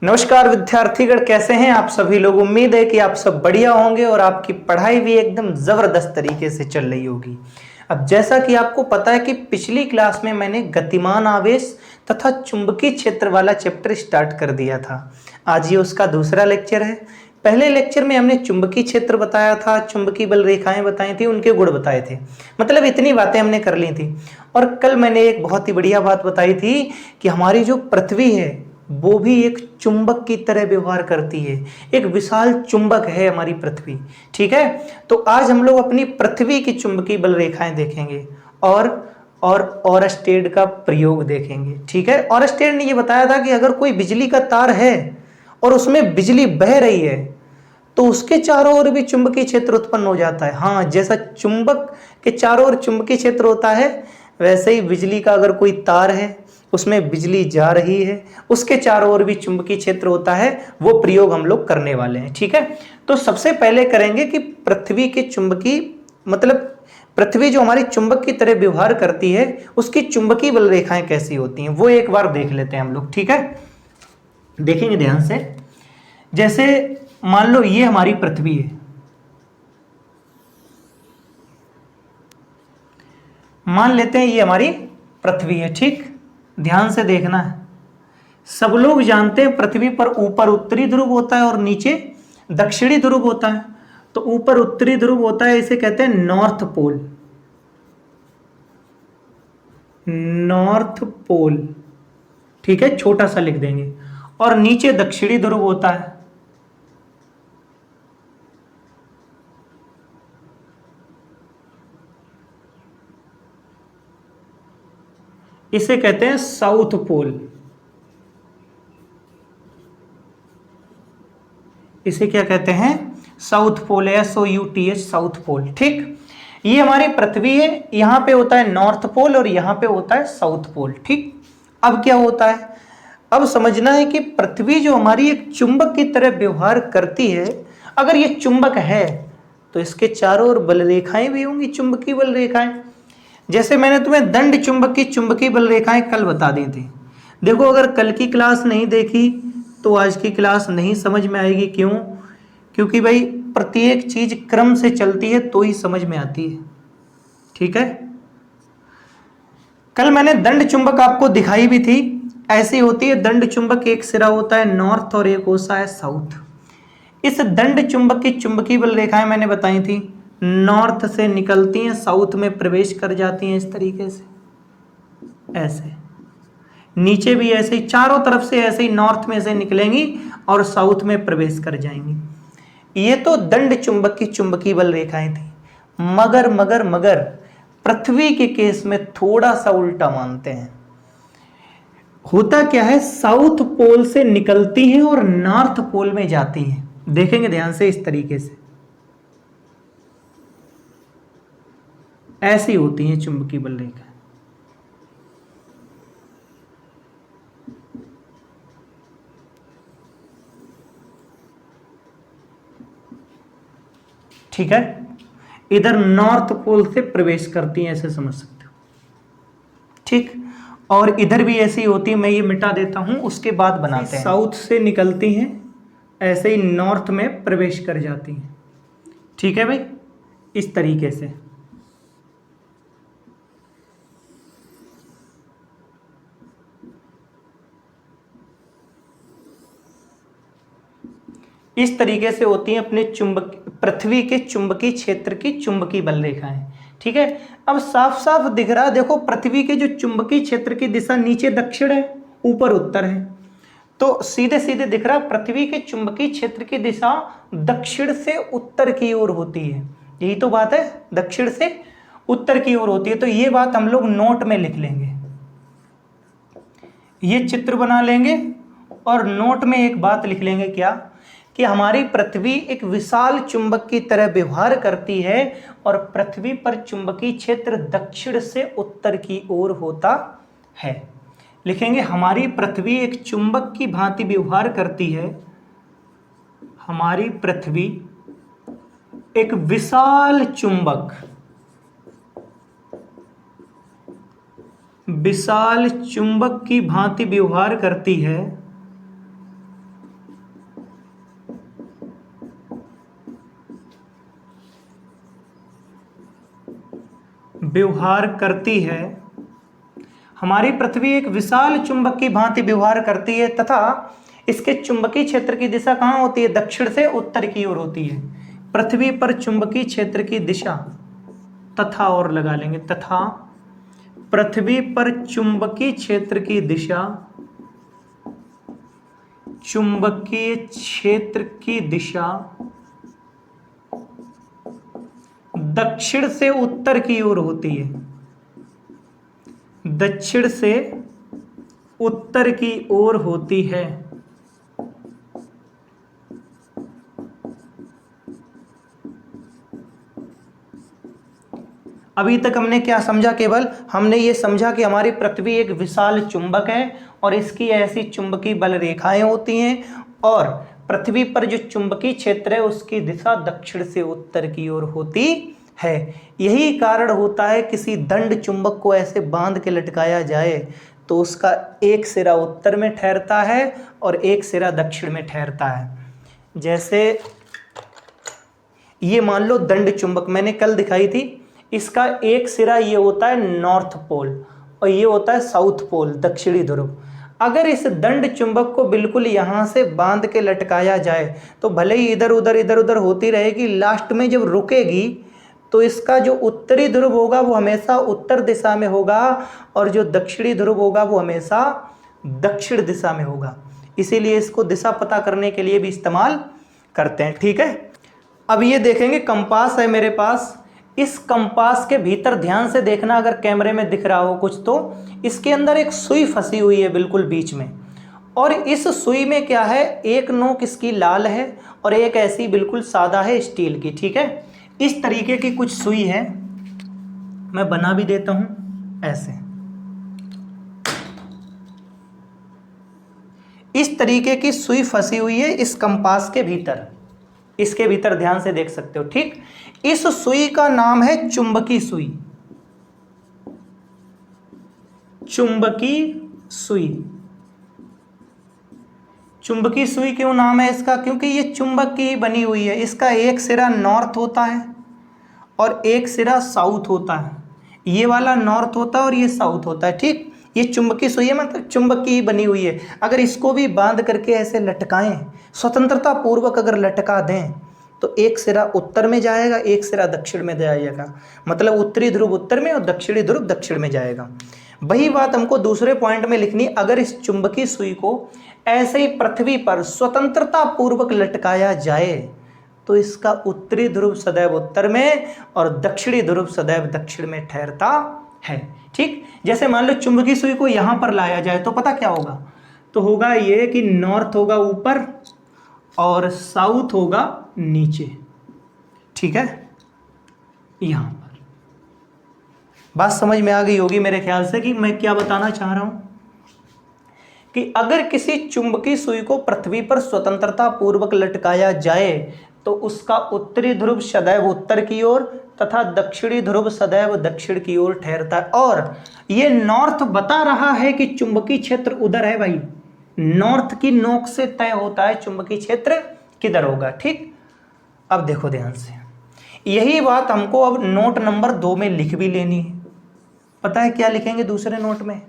नमस्कार विद्यार्थीगण, कैसे हैं आप सभी लोग। उम्मीद है कि आप सब बढ़िया होंगे और आपकी पढ़ाई भी एकदम जबरदस्त तरीके से चल रही होगी। अब जैसा कि आपको पता है कि पिछली क्लास में मैंने गतिमान आवेश तथा चुंबकीय क्षेत्र वाला चैप्टर स्टार्ट कर दिया था। आज ये उसका दूसरा लेक्चर है। पहले लेक्चर में हमने चुंबकीय क्षेत्र बताया था, चुंबकीय बल रेखाएं बताई थी, उनके गुण बताए थे, मतलब इतनी बातें हमने कर ली थी। और कल मैंने एक बहुत ही बढ़िया बात बताई थी कि हमारी जो पृथ्वी है वो भी एक चुंबक की तरह व्यवहार करती है। एक विशाल चुंबक है हमारी पृथ्वी। ठीक है, तो आज हम लोग अपनी पृथ्वी की चुंबकीय बल रेखाएं देखेंगे और ओरस्टेड का प्रयोग देखेंगे। ठीक है, ओरस्टेड ने ये बताया था कि अगर कोई बिजली का तार है और उसमें बिजली बह रही है तो उसके चारों ओर भी चुंबकीय क्षेत्र उत्पन्न हो जाता है। हाँ, जैसा चुंबक के चारों ओर चुंबकीय क्षेत्र होता है वैसे ही बिजली का अगर कोई तार है, उसमें बिजली जा रही है, उसके चारों ओर भी चुंबकीय क्षेत्र होता है। वो प्रयोग हम लोग करने वाले हैं। ठीक है, तो सबसे पहले करेंगे कि पृथ्वी के चुंबकीय मतलब पृथ्वी जो हमारी चुंबक की तरह व्यवहार करती है उसकी चुंबकीय बल रेखाएं कैसी होती हैं वो एक बार देख लेते हैं हम लोग। ठीक है, देखेंगे ध्यान से। जैसे मान लो ये हमारी पृथ्वी है, मान लेते हैं ये हमारी पृथ्वी है। ठीक, ध्यान से देखना है। सब लोग जानते हैं पृथ्वी पर ऊपर उत्तरी ध्रुव होता है और नीचे दक्षिणी ध्रुव होता है। तो ऊपर उत्तरी ध्रुव होता है, इसे कहते हैं नॉर्थ पोल। नॉर्थ पोल, ठीक है, छोटा सा लिख देंगे। और नीचे दक्षिणी ध्रुव होता है, इसे कहते हैं साउथ पोल। इसे क्या कहते हैं? South pole, SOUTH, south pole. ठीक, ये हमारी पृथ्वी है, यहां पे होता है नॉर्थ पोल और यहां पे होता है साउथ पोल। ठीक, अब क्या होता है, अब समझना है कि पृथ्वी जो हमारी एक चुंबक की तरह व्यवहार करती है, अगर ये चुंबक है तो इसके चारों ओर बल रेखाएं भी होंगी, चुंबकीय बल रेखाएं। जैसे मैंने तुम्हें दंड चुंबक की चुंबकीय बल रेखाएं कल बता दी थी। देखो, अगर कल की क्लास नहीं देखी तो आज की क्लास नहीं समझ में आएगी। क्यों? क्योंकि भाई प्रत्येक चीज क्रम से चलती है तो ही समझ में आती है। ठीक है, कल मैंने दंड चुंबक आपको दिखाई भी थी। ऐसी होती है दंड चुंबक, एक सिरा होता है नॉर्थ और एक होता है साउथ। इस दंड चुंबक की चुंबकीय बल रेखाएं मैंने बताई थी, नॉर्थ से निकलती हैं, साउथ में प्रवेश कर जाती हैं, इस तरीके से, ऐसे। नीचे भी ऐसे ही चारों तरफ से ऐसे ही नॉर्थ में से निकलेंगी और साउथ में प्रवेश कर जाएंगी। ये तो दंड चुंबक की चुंबकीय बल रेखाएं थी। मगर पृथ्वी के केस में थोड़ा सा उल्टा मानते हैं। होता क्या है, साउथ पोल से निकलती हैं और नॉर्थ पोल में जाती हैं। देखेंगे ध्यान से, इस तरीके से ऐसी होती हैं चुंबकीय बल रेखा। ठीक है, इधर नॉर्थ पोल से प्रवेश करती हैं, ऐसे समझ सकते हो। ठीक, और इधर भी ऐसी होती है, मैं ये मिटा देता हूं, उसके बाद बनाते हैं। साउथ से निकलती हैं, ऐसे ही नॉर्थ में प्रवेश कर जाती हैं। ठीक है भाई, इस तरीके से। इस तरीके से होती हैं अपने चुंबक पृथ्वी के चुंबकीय क्षेत्र की चुंबकीय बल रेखाएं। ठीक है, अब साफ साफ दिख रहा है, देखो पृथ्वी के जो चुंबकीय क्षेत्र की दिशा नीचे दक्षिण है, ऊपर उत्तर है। तो सीधे सीधे दिख रहा है पृथ्वी के चुंबकीय क्षेत्र की दिशा दक्षिण से उत्तर की ओर होती है। यही तो बात है, दक्षिण से उत्तर की ओर होती है। तो ये बात हम लोग नोट में लिख लेंगे, ये चित्र बना लेंगे और नोट में एक बात लिख लेंगे, क्या कि हमारी पृथ्वी एक विशाल चुंबक की तरह व्यवहार करती है और पृथ्वी पर चुंबकीय क्षेत्र दक्षिण से उत्तर की ओर होता है। लिखेंगे हमारी पृथ्वी एक चुंबक की भांति व्यवहार करती है। हमारी पृथ्वी एक विशाल चुंबक, विशाल चुंबक की भांति व्यवहार करती है व्यवहार करती है, हमारी पृथ्वी एक विशाल चुंबक की भांति व्यवहार करती है तथा इसके चुंबकीय क्षेत्र की दिशा कहाँ होती है? दक्षिण से उत्तर की ओर होती है। पृथ्वी पर चुंबकीय क्षेत्र की दिशा, तथा और लगा लेंगे, तथा पृथ्वी पर चुंबकीय क्षेत्र की दिशा, चुंबकीय क्षेत्र की दिशा दक्षिण से उत्तर की ओर होती है, दक्षिण से उत्तर की ओर होती है। अभी तक हमने क्या समझा? केवल हमने ये समझा कि हमारी पृथ्वी एक विशाल चुंबक है और इसकी ऐसी चुंबकीय बल रेखाएं होती हैं और पृथ्वी पर जो चुंबकीय क्षेत्र है उसकी दिशा दक्षिण से उत्तर की ओर होती है। यही कारण होता है किसी दंड चुंबक को ऐसे बांध के लटकाया जाए तो उसका एक सिरा उत्तर में ठहरता है और एक सिरा दक्षिण में ठहरता है। जैसे ये मान लो दंड चुंबक मैंने कल दिखाई थी, इसका एक सिरा ये होता है नॉर्थ पोल और ये होता है साउथ पोल, दक्षिणी ध्रुव। अगर इस दंड चुंबक को बिल्कुल यहाँ से बांध के लटकाया जाए तो भले ही इधर उधर होती रहेगी, लास्ट में जब रुकेगी तो इसका जो उत्तरी ध्रुव होगा वो हमेशा उत्तर दिशा में होगा और जो दक्षिणी ध्रुव होगा वो हमेशा दक्षिण दिशा में होगा। इसीलिए इसको दिशा पता करने के लिए भी इस्तेमाल करते हैं। ठीक है, अब ये देखेंगे कंपास है मेरे पास। इस कंपास के भीतर ध्यान से देखना, अगर कैमरे में दिख रहा हो कुछ तो इसके अंदर एक सुई फंसी हुई है बिल्कुल बीच में, और इस सुई में क्या है, एक नोक इसकी लाल है और एक ऐसी बिल्कुल सादा है स्टील की। ठीक है, इस तरीके की कुछ सुई है, मैं बना भी देता हूं ऐसे। इस तरीके की सुई फंसी हुई है इस कंपास के भीतर, इसके भीतर ध्यान से देख सकते हो। ठीक, इस सुई का नाम है चुंबकीय सुई। चुंबकीय सुई, चुंबकीय सुई क्यों नाम है इसका? क्योंकि ये चुंबक की ही बनी हुई है। इसका एक सिरा नॉर्थ होता है और एक सिरा साउथ होता है। ये वाला नॉर्थ होता है और ये साउथ होता है। ठीक, ये चुंबकीय सुई है, मतलब चुंबक की ही बनी हुई है। अगर इसको भी बांध करके ऐसे लटकाएं, स्वतंत्रता पूर्वक अगर लटका दें तो एक सिरा उत्तर में जाएगा, एक सिरा दक्षिण में जाएगा, मतलब उत्तरी ध्रुव उत्तर में और दक्षिणी ध्रुव दक्षिण में जाएगा। वही बात हमको दूसरे पॉइंट में लिखनी, अगर इस चुंबकीय सुई को ऐसे ही पृथ्वी पर स्वतंत्रता पूर्वक लटकाया जाए तो इसका उत्तरी ध्रुव सदैव उत्तर में और दक्षिणी ध्रुव सदैव दक्षिण में ठहरता है। ठीक, जैसे मान लो चुंबकीय सुई को यहां पर लाया जाए तो पता क्या होगा? तो होगा ये कि नॉर्थ होगा ऊपर और साउथ होगा नीचे। ठीक है, यहां पर बात समझ में आ गई होगी मेरे ख्याल से कि मैं क्या बताना चाह रहा हूं, कि अगर किसी चुंबकीय सुई को पृथ्वी पर स्वतंत्रता पूर्वक लटकाया जाए तो उसका उत्तरी ध्रुव सदैव उत्तर की ओर तथा दक्षिणी ध्रुव सदैव दक्षिण की ओर ठहरता है। और ये नॉर्थ बता रहा है कि चुंबकीय क्षेत्र उधर है भाई, नॉर्थ की नोक से तय होता है चुंबकीय क्षेत्र किधर होगा। ठीक, अब देखो ध्यान से, यही बात हमको अब नोट नंबर 2 में लिख भी लेनी है। पता है क्या लिखेंगे दूसरे नोट में?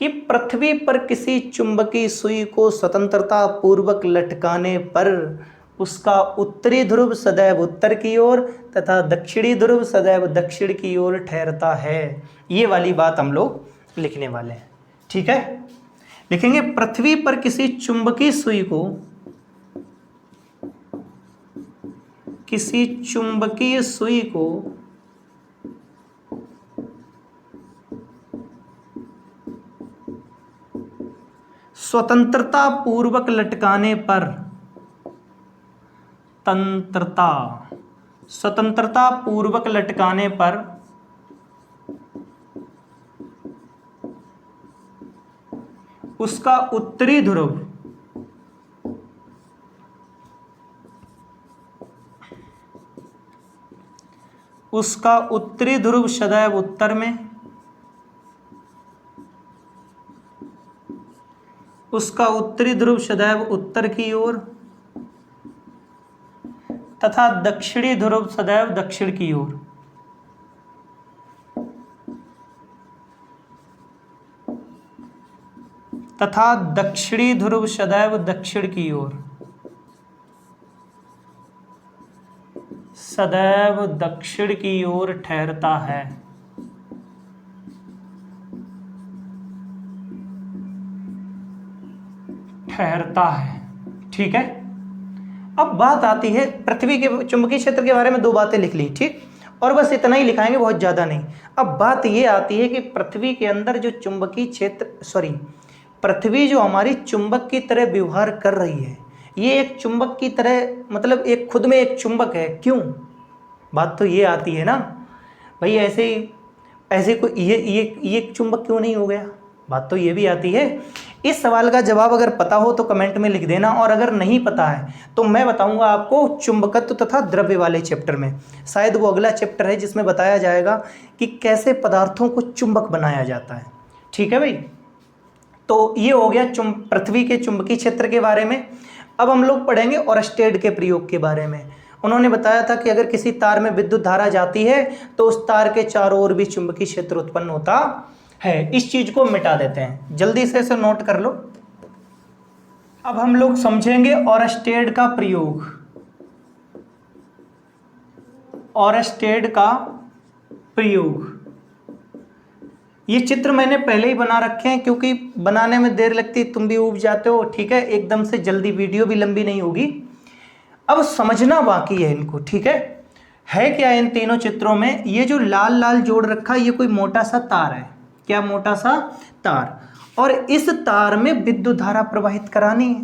कि पृथ्वी पर किसी चुंबकीय सुई को स्वतंत्रता पूर्वक लटकाने पर उसका उत्तरी ध्रुव सदैव उत्तर की ओर तथा दक्षिणी ध्रुव सदैव दक्षिण की ओर ठहरता है। ये वाली बात हम लोग लिखने वाले हैं। ठीक है, लिखेंगे पृथ्वी पर किसी चुंबकीय सुई को, किसी चुंबकीय सुई को स्वतंत्रता पूर्वक लटकाने पर, स्वतंत्रता पूर्वक लटकाने पर उसका उत्तरी ध्रुव सदैव उत्तर में, उसका उत्तरी ध्रुव सदैव उत्तर की ओर तथा दक्षिणी ध्रुव सदैव दक्षिण की ओर। तथा दक्षिणी ध्रुव सदैव दक्षिण की ओर, सदैव दक्षिण की ओर ठहरता है। ठीक है। अब बात आती है पृथ्वी के चुंबकीय क्षेत्र के बारे में 2 बातें लिख ली, ठीक, और बस इतना ही लिखाएंगे, बहुत ज़्यादा नहीं। अब बात ये आती है कि पृथ्वी के अंदर जो चुंबकीय क्षेत्र पृथ्वी जो हमारी चुंबक की तरह व्यवहार कर रही है, ये एक चुंबक की तरह, मतलब एक खुद में एक चुंबक है। क्यों? बात तो ये आती है ना भाई, ऐसे कोई ये चुंबक क्यों नहीं हो गया? बात तो ये भी आती है। इस सवाल का जवाब अगर पता हो तो कमेंट में लिख देना, और अगर नहीं पता है तो मैं बताऊंगा आपको चुंबकत्व तथा द्रव्य वाले चैप्टर में। शायद वो अगला चैप्टर है जिसमें बताया जाएगा कि कैसे पदार्थों को चुंबक बनाया जाता है। ठीक है भाई, तो ये हो गया पृथ्वी के चुंबकीय क्षेत्र के बारे में। अब हम लोग पढ़ेंगे ओरस्टेड के प्रयोग के बारे में। उन्होंने बताया था कि अगर किसी तार में विद्युत धारा जाती है तो उस तार के चारों ओर भी चुंबकीय क्षेत्र उत्पन्न होता है। इस चीज को मिटा देते हैं, जल्दी से इसे नोट कर लो। अब हम लोग समझेंगे ओरस्टेड का प्रयोग। ओरस्टेड का प्रयोग, ये चित्र मैंने पहले ही बना रखे हैं क्योंकि बनाने में देर लगती है, तुम भी ऊब जाते हो। ठीक है, एकदम से जल्दी, वीडियो भी लंबी नहीं होगी। अब समझना बाकी है इनको। ठीक है क्या इन तीनों चित्रों में? ये जो लाल लाल जोड़ रखा है, ये कोई मोटा सा तार है। क्या? मोटा सा तार। और इस तार में विद्युत धारा प्रवाहित करानी है,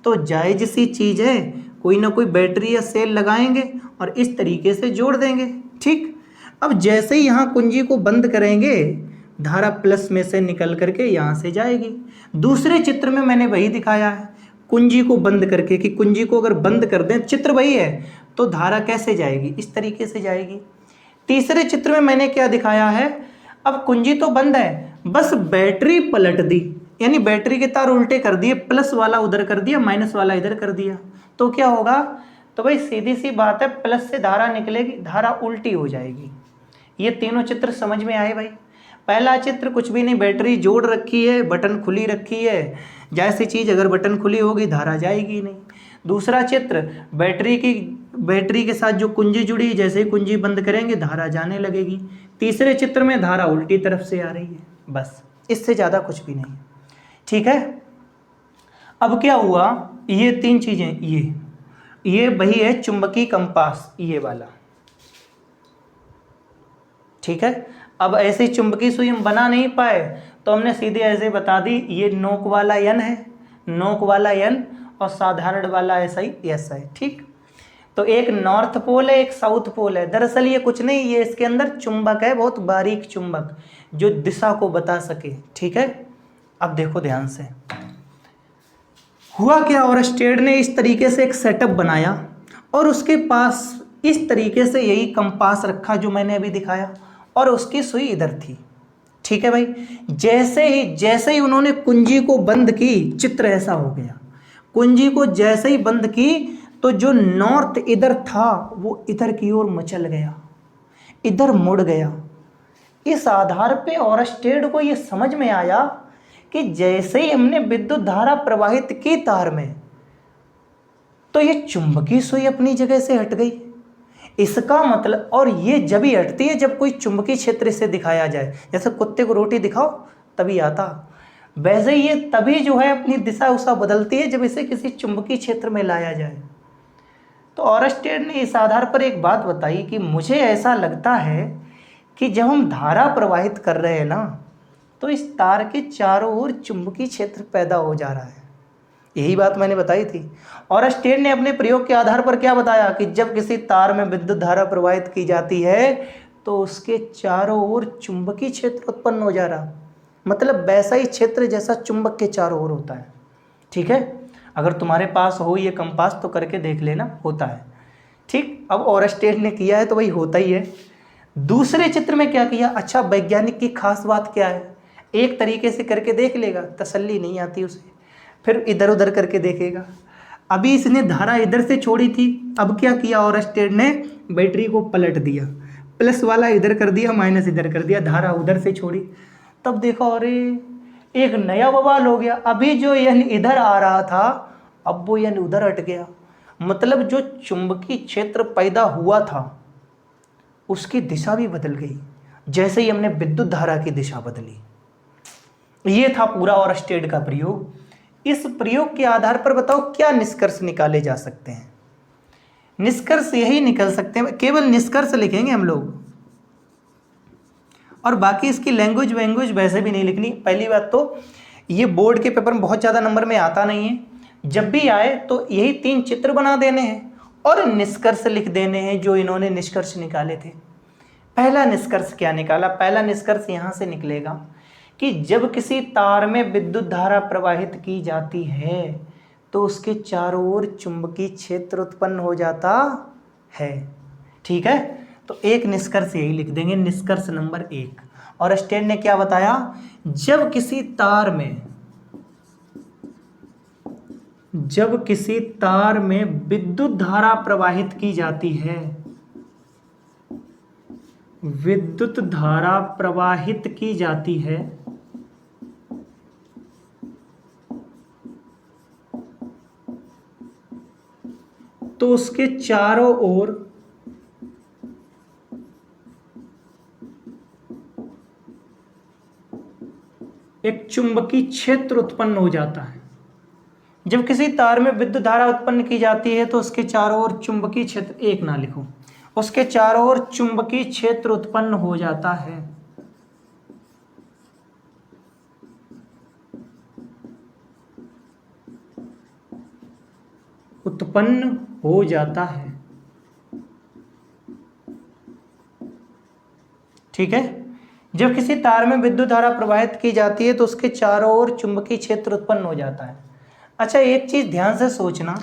तो जायज सी चीज है, कोई ना कोई बैटरी या सेल लगाएंगे और इस तरीके से जोड़ देंगे। ठीक, अब जैसे ही यहाँ कुंजी को बंद करेंगे, धारा प्लस में से निकल करके यहाँ से जाएगी। दूसरे चित्र में मैंने वही दिखाया है, कुंजी को बंद करके, कि कुंजी को अगर बंद कर दें, चित्र वही है, तो धारा कैसे जाएगी? इस तरीके से जाएगी। तीसरे चित्र में मैंने क्या दिखाया है? अब कुंजी तो बंद है, बस बैटरी पलट दी, यानी बैटरी के तार उल्टे कर दिए, प्लस वाला उधर कर दिया, माइनस वाला इधर कर दिया, तो क्या होगा? तो भाई सीधी सी बात है, प्लस से धारा निकलेगी, धारा उल्टी हो जाएगी। ये तीनों चित्र समझ में आए भाई? पहला चित्र कुछ भी नहीं, बैटरी जोड़ रखी है, बटन खुली रखी है, जैसी चीज़ अगर बटन खुली होगी धारा जाएगी नहीं। दूसरा चित्र बैटरी के साथ जो कुंजी जुड़ी, जैसे ही कुंजी बंद करेंगे धारा जाने लगेगी। तीसरे चित्र में धारा उल्टी तरफ से आ रही है, बस इससे ज़्यादा कुछ भी नहीं। ठीक है, अब क्या हुआ? ये 3 चीज़ें, ये वही है चुंबकीय कंपास, ये वाला। ठीक है, अब ऐसे चुंबकीय सुई हम बना नहीं पाए तो हमने सीधे ऐसे बता दी, ये नोक वाला एन है, नोक वाला एन, और साधारण वाला ऐसा ही एस है। ठीक, तो एक नॉर्थ पोल है, एक साउथ पोल है। दरअसल ये कुछ नहीं, ये इसके अंदर चुंबक है, बहुत बारीक चुंबक जो दिशा को बता सके। ठीक है, अब देखो ध्यान से, हुआ क्या? ओरस्टेड ने इस तरीके से एक सेटअप बनाया और उसके पास इस तरीके से यही कंपास रखा जो मैंने अभी दिखाया, और उसकी सुई इधर थी। ठीक है भाई, जैसे ही उन्होंने कुंजी को बंद की, चित्र ऐसा हो गया। कुंजी को जैसे ही बंद की तो जो नॉर्थ इधर था वो इधर की ओर मचल गया, इधर मुड़ गया। इस आधार पे ओरस्टेड को ये समझ में आया कि जैसे ही हमने विद्युत धारा प्रवाहित की तार में, तो ये चुंबकीय सुई अपनी जगह से हट गई। इसका मतलब, और ये जब ही हटती है जब कोई चुंबकीय क्षेत्र से दिखाया जाए, जैसे कुत्ते को रोटी दिखाओ तभी आता, वैसे ये तभी जो है अपनी दिशा उसा बदलती है जब इसे किसी चुंबकीय क्षेत्र में लाया जाए। तो ओरस्टेड ने इस आधार पर एक बात बताई कि मुझे ऐसा लगता है कि जब हम धारा प्रवाहित कर रहे हैं ना, तो इस तार के चारों ओर चुंबकीय क्षेत्र पैदा हो जा रहा है। यही बात मैंने बताई थी। ओरस्टेड ने अपने प्रयोग के आधार पर क्या बताया कि जब किसी तार में विद्युत धारा प्रवाहित की जाती है तो उसके चारों ओर चुंबकीय क्षेत्र उत्पन्न हो जा रहा, मतलब वैसा ही क्षेत्र जैसा चुंबक के चारों ओर होता है। ठीक है, अगर तुम्हारे पास हो ये कंपास तो करके देख लेना, होता है। ठीक, अब ओरस्टेड ने किया है तो वही होता ही है। दूसरे चित्र में क्या किया? अच्छा, वैज्ञानिक की खास बात क्या है? एक तरीके से करके देख लेगा, तसल्ली नहीं आती उसे, फिर इधर उधर करके देखेगा। अभी इसने धारा इधर से छोड़ी थी, अब क्या किया ओरस्टेड ने? बैटरी को पलट दिया, प्लस वाला इधर कर दिया, माइनस इधर कर दिया, धारा उधर से छोड़ी। तब देखो, अरे एक नया बवाल हो गया। अभी जो यन इधर आ रहा था, अब वो यन उधर हट गया। मतलब जो चुंबकीय क्षेत्र पैदा हुआ था उसकी दिशा भी बदल गई, जैसे ही हमने विद्युत धारा की दिशा बदली। ये था पूरा ओरस्टेड का प्रयोग। इस प्रयोग के आधार पर बताओ क्या निष्कर्ष निकाले जा सकते हैं। निष्कर्ष यही निकल सकते हैं, केवल निष्कर्ष लिखेंगे हम लोग, और बाकी इसकी लैंग्वेज वैंग्वेज वैसे भी नहीं लिखनी। पहली बात तो ये बोर्ड के पेपर में बहुत ज़्यादा नंबर में आता नहीं है, जब भी आए तो यही 3 चित्र बना देने हैं और निष्कर्ष लिख देने हैं जो इन्होंने निष्कर्ष निकाले थे। पहला निष्कर्ष क्या निकाला, पहला निष्कर्ष यहाँ से निकलेगा कि जब किसी तार में विद्युत धारा प्रवाहित की जाती है तो उसके चारों ओर चुंबकीय क्षेत्र उत्पन्न हो जाता है। ठीक है, तो एक निष्कर्ष यही लिख देंगे, निष्कर्ष नंबर 1। और स्टेन ने क्या बताया, जब किसी तार में विद्युत धारा प्रवाहित की जाती है, विद्युत धारा प्रवाहित की जाती है तो उसके चारों ओर एक चुंबकीय क्षेत्र उत्पन्न हो जाता है। जब किसी तार में विद्युत धारा उत्पन्न की जाती है तो उसके चारों ओर चुंबकीय क्षेत्र, एक ना लिखो, उसके चारों ओर चुंबकीय क्षेत्र उत्पन्न हो जाता है। उत्पन्न हो जाता है। ठीक है, जब किसी तार में विद्युत धारा प्रवाहित की जाती है तो उसके चारों ओर चुंबकीय क्षेत्र उत्पन्न हो जाता है। अच्छा, एक चीज ध्यान से सोचना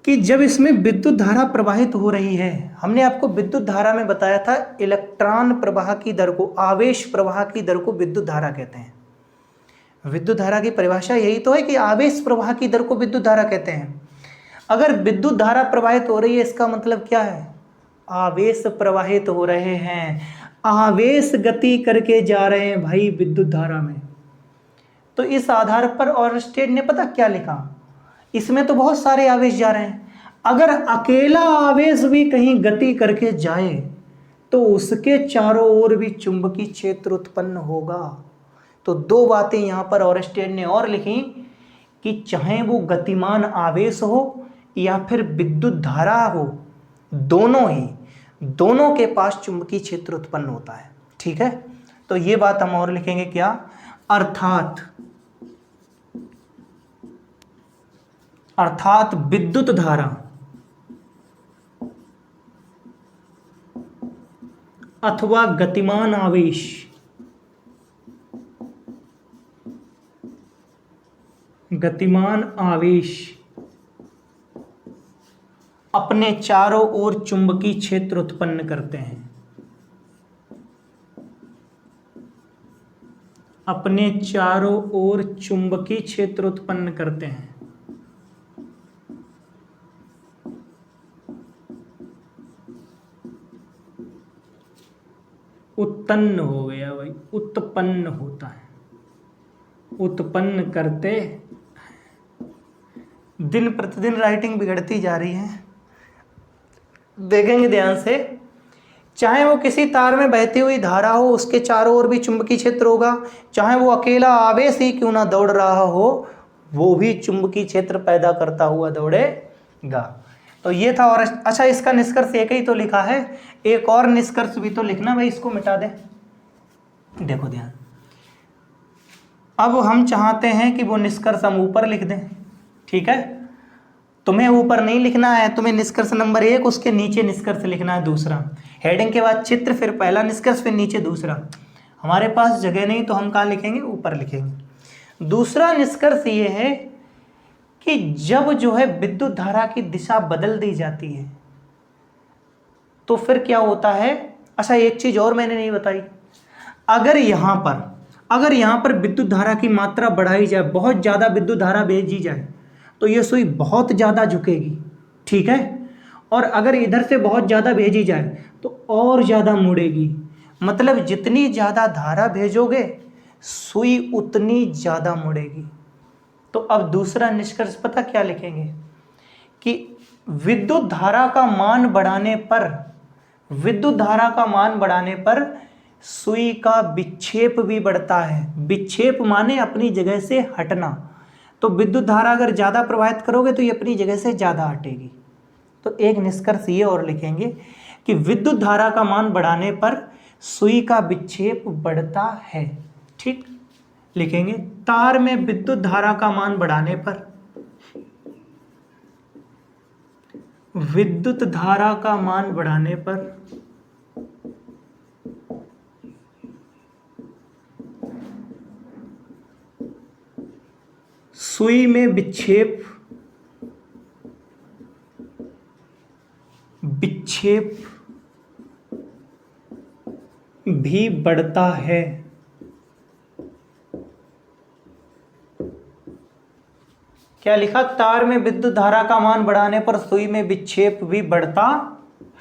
कि जब इसमें विद्युत धारा प्रवाहित हो रही है, हमने आपको विद्युत धारा में बताया था इलेक्ट्रॉन प्रवाह की दर को, आवेश प्रवाह की दर को विद्युत धारा कहते हैं। विद्युत धारा की परिभाषा यही तो है कि आवेश प्रवाह की दर को विद्युत धारा कहते हैं। अगर विद्युत धारा प्रवाहित हो रही है इसका मतलब क्या है, आवेश प्रवाहित हो रहे हैं, आवेश गति करके जा रहे हैं भाई विद्युत धारा में। तो इस आधार पर ओरस्टेड ने पता क्या लिखा, इसमें तो बहुत सारे आवेश जा रहे हैं, अगर अकेला आवेश भी कहीं गति करके जाए तो उसके चारों ओर भी चुंबकीय क्षेत्र उत्पन्न होगा। तो 2 बातें यहाँ पर ओरस्टेड ने और लिखी कि चाहे वो गतिमान आवेश हो या फिर विद्युत धारा हो, दोनों के पास चुंबकीय क्षेत्र उत्पन्न होता है। ठीक है, तो ये बात हम और लिखेंगे क्या, अर्थात विद्युत धारा अथवा गतिमान आवेश अपने चारों ओर चुंबकीय क्षेत्र उत्पन्न करते हैं, अपने चारों ओर चुंबकीय क्षेत्र उत्पन्न करते हैं। उत्पन्न हो गया भाई, उत्पन्न होता है, उत्पन्न करते। दिन प्रतिदिन राइटिंग बिगड़ती जा रही है, देखेंगे ध्यान से। चाहे वो किसी तार में बहती हुई धारा हो, उसके चारों ओर भी चुंबकीय क्षेत्र होगा, चाहे वो अकेला आवेश ही क्यों ना दौड़ रहा हो, वो भी चुंबकीय क्षेत्र पैदा करता हुआ दौड़ेगा। तो ये था। और अच्छा, इसका निष्कर्ष एक ही तो लिखा है, एक और निष्कर्ष भी तो लिखना भाई, इसको मिटा दे। देखो ध्यान, अब हम चाहते हैं कि वो निष्कर्ष हम ऊपर लिख दें। ठीक है, तुम्हें ऊपर नहीं लिखना है, तुम्हें निष्कर्ष नंबर 1 उसके नीचे निष्कर्ष लिखना है दूसरा, हेडिंग के बाद चित्र, फिर पहला निष्कर्ष, फिर नीचे दूसरा। हमारे पास जगह नहीं तो हम कहाँ लिखेंगे, ऊपर लिखेंगे। दूसरा निष्कर्ष ये है कि जब जो है विद्युत धारा की दिशा बदल दी जाती है तो फिर क्या होता है। अच्छा, एक चीज और मैंने नहीं बताई, अगर यहाँ पर विद्युत धारा की मात्रा बढ़ाई जाए, बहुत ज़्यादा विद्युत धारा भेजी जाए तो ये सुई बहुत ज़्यादा झुकेगी। ठीक है, और अगर इधर से बहुत ज़्यादा भेजी जाए तो और ज़्यादा मुड़ेगी। मतलब जितनी ज़्यादा धारा भेजोगे सुई उतनी ज़्यादा मुड़ेगी। तो अब दूसरा निष्कर्ष पता क्या लिखेंगे कि विद्युत धारा का मान बढ़ाने पर सुई का विक्षेप भी बढ़ता है। विक्षेप माने अपनी जगह से हटना। तो विद्युत धारा अगर ज़्यादा प्रवाहित करोगे तो ये अपनी जगह से ज़्यादा हटेगी। तो एक निष्कर्ष ये और लिखेंगे कि विद्युत धारा का मान बढ़ाने पर सुई का विक्षेप बढ़ता है। ठीक, लिखेंगे तार में विद्युत धारा का मान बढ़ाने पर सुई में विक्षेप भी बढ़ता है। क्या लिखा? तार में विद्युत धारा का मान बढ़ाने पर सुई में विक्षेप भी बढ़ता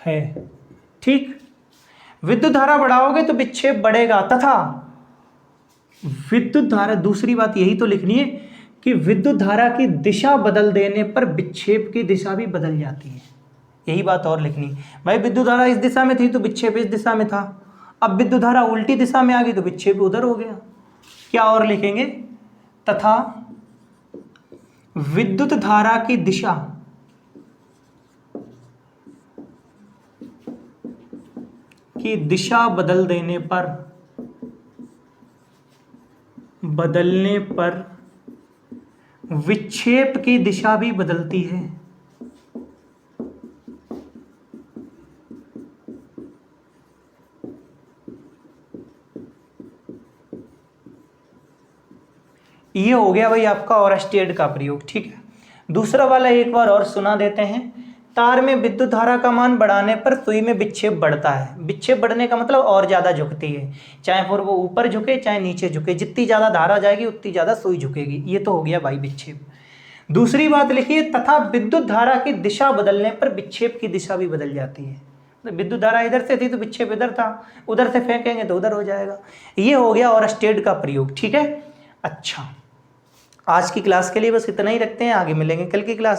है। ठीक, विद्युत धारा बढ़ाओगे तो विक्षेप बढ़ेगा, तथा विद्युत धारा, दूसरी बात यही तो लिखनी है कि विद्युत धारा की दिशा बदल देने पर विक्षेप की दिशा भी बदल जाती है। यही बात और लिखनी। भाई विद्युत धारा इस दिशा में थी तो विक्षेप इस दिशा में था, अब विद्युत धारा उल्टी दिशा में आ गई तो विक्षेप उधर हो गया। क्या और लिखेंगे? तथा विद्युत धारा की दिशा बदलने पर विक्षेप की दिशा भी बदलती है। ये हो गया भाई आपका ओरस्टेड का प्रयोग। ठीक है, दूसरा वाला एक बार और सुना देते हैं। तार में विद्युत धारा का मान बढ़ाने पर सुई में विक्षेप बढ़ता है। विक्षेप बढ़ने का मतलब और ज़्यादा झुकती है, चाहे फिर वो ऊपर झुके चाहे नीचे झुके, जितनी ज़्यादा धारा जाएगी उतनी ज़्यादा सुई झुकेगी। ये तो हो गया भाई विक्षेप। दूसरी बात लिखिए, तथा विद्युत धारा की दिशा बदलने पर विक्षेप की दिशा भी बदल जाती है। तो विद्युत धारा इधर से थी तो विक्षेप इधर था, उधर से फेंकेंगे तो उधर हो जाएगा। ये हो गया ओरस्टेड का प्रयोग। ठीक है, अच्छा, आज की क्लास के लिए बस इतना ही रखते हैं, आगे मिलेंगे कल की क्लास में।